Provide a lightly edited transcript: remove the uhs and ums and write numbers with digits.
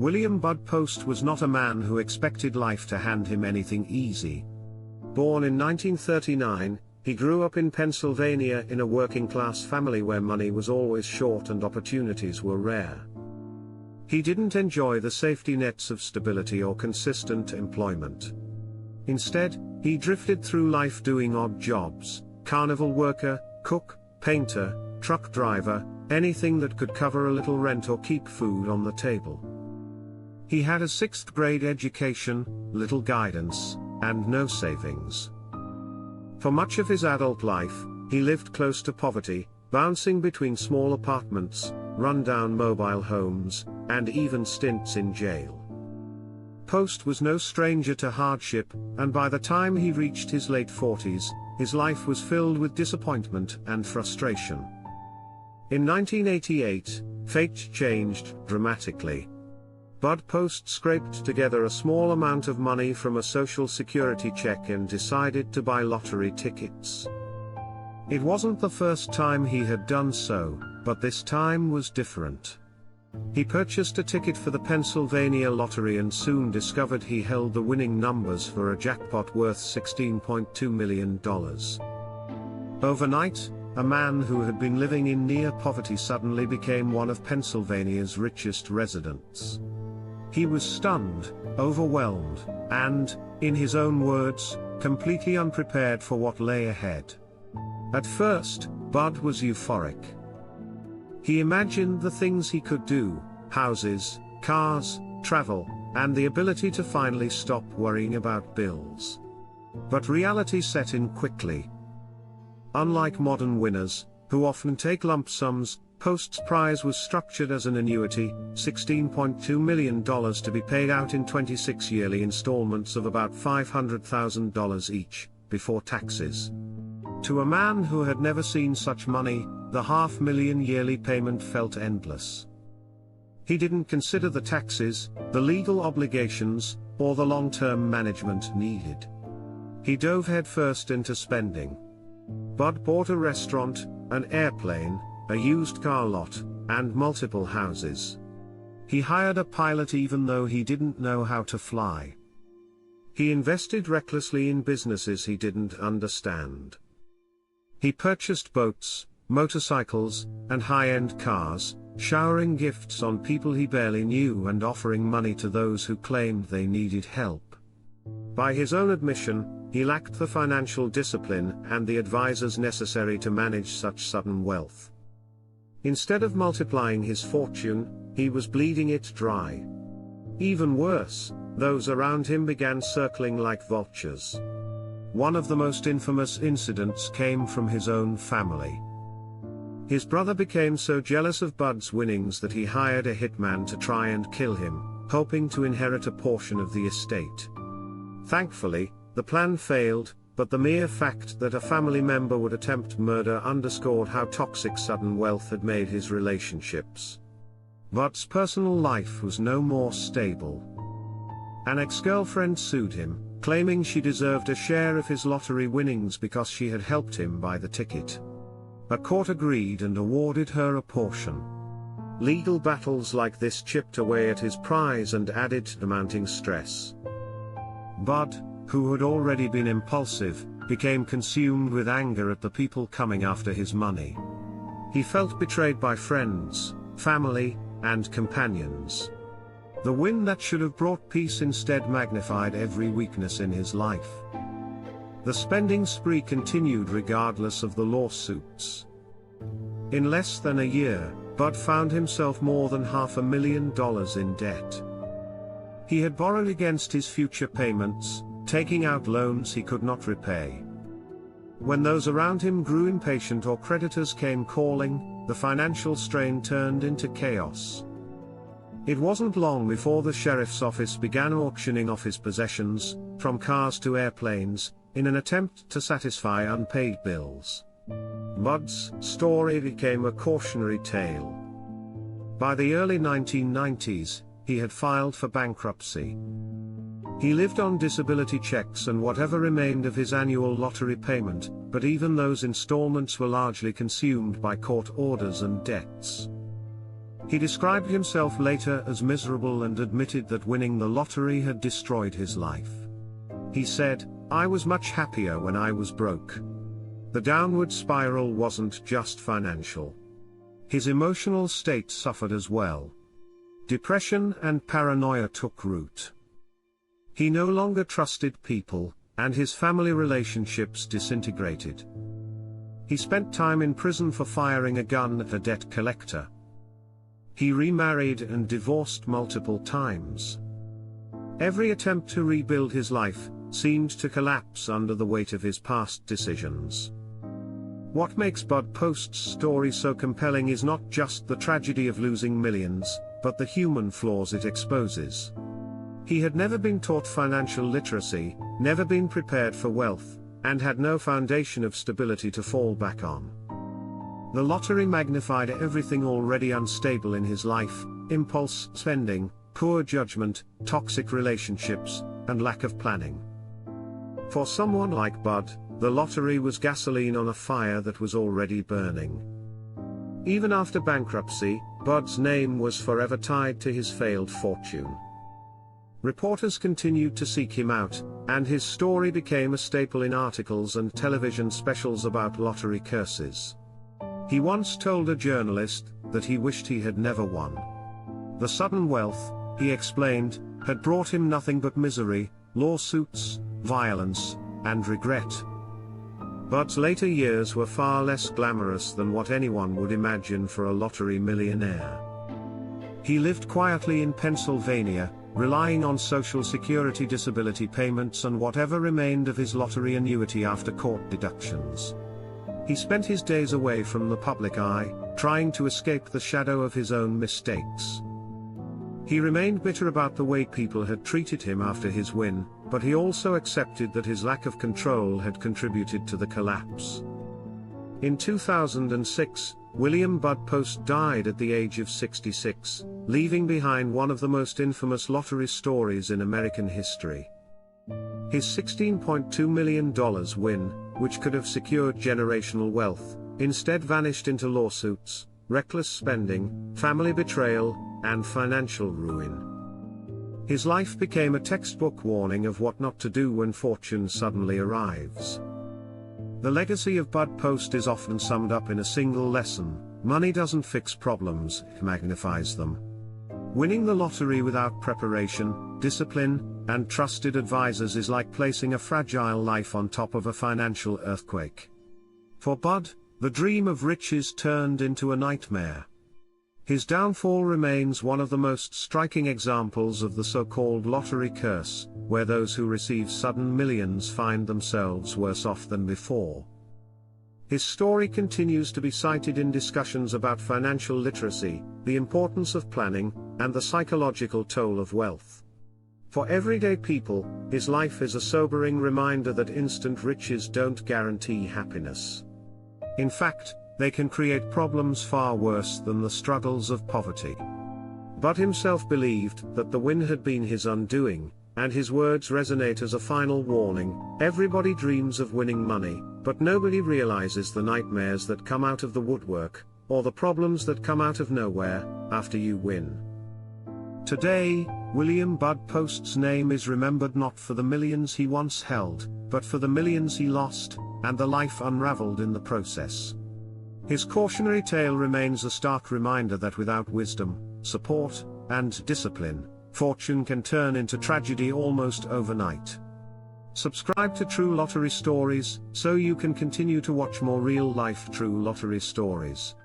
William Bud Post was not a man who expected life to hand him anything easy. Born in 1939, he grew up in Pennsylvania in a working-class family where money was always short and opportunities were rare. He didn't enjoy the safety nets of stability or consistent employment. Instead, he drifted through life doing odd jobs: carnival worker, cook, painter, truck driver, anything that could cover a little rent or keep food on the table. He had a 6th grade education, little guidance, and no savings. For much of his adult life, he lived close to poverty, bouncing between small apartments, run-down mobile homes, and even stints in jail. Post was no stranger to hardship, and by the time he reached his late 40s, his life was filled with disappointment and frustration. In 1988, fate changed dramatically. Bud Post scraped together a small amount of money from a Social Security check and decided to buy lottery tickets. It wasn't the first time he had done so, but this time was different. He purchased a ticket for the Pennsylvania lottery and soon discovered he held the winning numbers for a jackpot worth $16.2 million. Overnight, a man who had been living in near poverty suddenly became one of Pennsylvania's richest residents. He was stunned, overwhelmed, and, in his own words, completely unprepared for what lay ahead. At first, Bud was euphoric. He imagined the things he could do: houses, cars, travel, and the ability to finally stop worrying about bills. But reality set in quickly. Unlike modern winners, who often take lump sums, Post's prize was structured as an annuity, $16.2 million to be paid out in 26 yearly installments of about $500,000 each, before taxes. To a man who had never seen such money, the $500,000 yearly payment felt endless. He didn't consider the taxes, the legal obligations, or the long-term management needed. He dove headfirst into spending. Bud bought a restaurant, an airplane, a used car lot, and multiple houses. He hired a pilot even though he didn't know how to fly. He invested recklessly in businesses he didn't understand. He purchased boats, motorcycles, and high-end cars, showering gifts on people he barely knew and offering money to those who claimed they needed help. By his own admission, he lacked the financial discipline and the advisors necessary to manage such sudden wealth. Instead of multiplying his fortune, he was bleeding it dry. Even worse, those around him began circling like vultures. One of the most infamous incidents came from his own family. His brother became so jealous of Bud's winnings that he hired a hitman to try and kill him, hoping to inherit a portion of the estate. Thankfully, the plan failed, but the mere fact that a family member would attempt murder underscored how toxic sudden wealth had made his relationships. Bud's personal life was no more stable. An ex-girlfriend sued him, claiming she deserved a share of his lottery winnings because she had helped him buy the ticket. A court agreed and awarded her a portion. Legal battles like this chipped away at his prize and added to mounting stress. Bud, who had already been impulsive, became consumed with anger at the people coming after his money. He felt betrayed by friends, family, and companions. The win that should have brought peace instead magnified every weakness in his life. The spending spree continued regardless of the lawsuits. In less than a year, Bud found himself more than $500,000 in debt. He had borrowed against his future payments, taking out loans he could not repay. When those around him grew impatient or creditors came calling, the financial strain turned into chaos. It wasn't long before the sheriff's office began auctioning off his possessions, from cars to airplanes, in an attempt to satisfy unpaid bills. Bud's story became a cautionary tale. By the early 1990s, he had filed for bankruptcy. He lived on disability checks and whatever remained of his annual lottery payment, but even those installments were largely consumed by court orders and debts. He described himself later as miserable and admitted that winning the lottery had destroyed his life. He said, "I was much happier when I was broke." The downward spiral wasn't just financial. His emotional state suffered as well. Depression and paranoia took root. He no longer trusted people, and his family relationships disintegrated. He spent time in prison for firing a gun at a debt collector. He remarried and divorced multiple times. Every attempt to rebuild his life seemed to collapse under the weight of his past decisions. What makes Bud Post's story so compelling is not just the tragedy of losing millions, but the human flaws it exposes. He had never been taught financial literacy, never been prepared for wealth, and had no foundation of stability to fall back on. The lottery magnified everything already unstable in his life: impulse spending, poor judgment, toxic relationships, and lack of planning. For someone like Bud, the lottery was gasoline on a fire that was already burning. Even after bankruptcy, Bud's name was forever tied to his failed fortune. Reporters continued to seek him out, and his story became a staple in articles and television specials about lottery curses. He once told a journalist that he wished he had never won. The sudden wealth, he explained, had brought him nothing but misery, lawsuits, violence, and regret. Bud's later years were far less glamorous than what anyone would imagine for a lottery millionaire. He lived quietly in Pennsylvania, relying on Social Security disability payments and whatever remained of his lottery annuity after court deductions. He spent his days away from the public eye, trying to escape the shadow of his own mistakes. He remained bitter about the way people had treated him after his win, but he also accepted that his lack of control had contributed to the collapse. In 2006, William Bud Post died at the age of 66, leaving behind one of the most infamous lottery stories in American history. His $16.2 million win, which could have secured generational wealth, instead vanished into lawsuits, reckless spending, family betrayal, and financial ruin. His life became a textbook warning of what not to do when fortune suddenly arrives. The legacy of Bud Post is often summed up in a single lesson: money doesn't fix problems, it magnifies them. Winning the lottery without preparation, discipline, and trusted advisors is like placing a fragile life on top of a financial earthquake. For Bud, the dream of riches turned into a nightmare. His downfall remains one of the most striking examples of the so-called lottery curse, where those who receive sudden millions find themselves worse off than before. His story continues to be cited in discussions about financial literacy, the importance of planning, and the psychological toll of wealth. For everyday people, his life is a sobering reminder that instant riches don't guarantee happiness. In fact, they can create problems far worse than the struggles of poverty. Bud himself believed that the win had been his undoing, and his words resonate as a final warning: everybody dreams of winning money, but nobody realizes the nightmares that come out of the woodwork, or the problems that come out of nowhere, after you win. Today, William Bud Post's name is remembered not for the millions he once held, but for the millions he lost, and the life unraveled in the process. His cautionary tale remains a stark reminder that without wisdom, support, and discipline, fortune can turn into tragedy almost overnight. Subscribe to True Lottery Stories, so you can continue to watch more real-life True Lottery stories.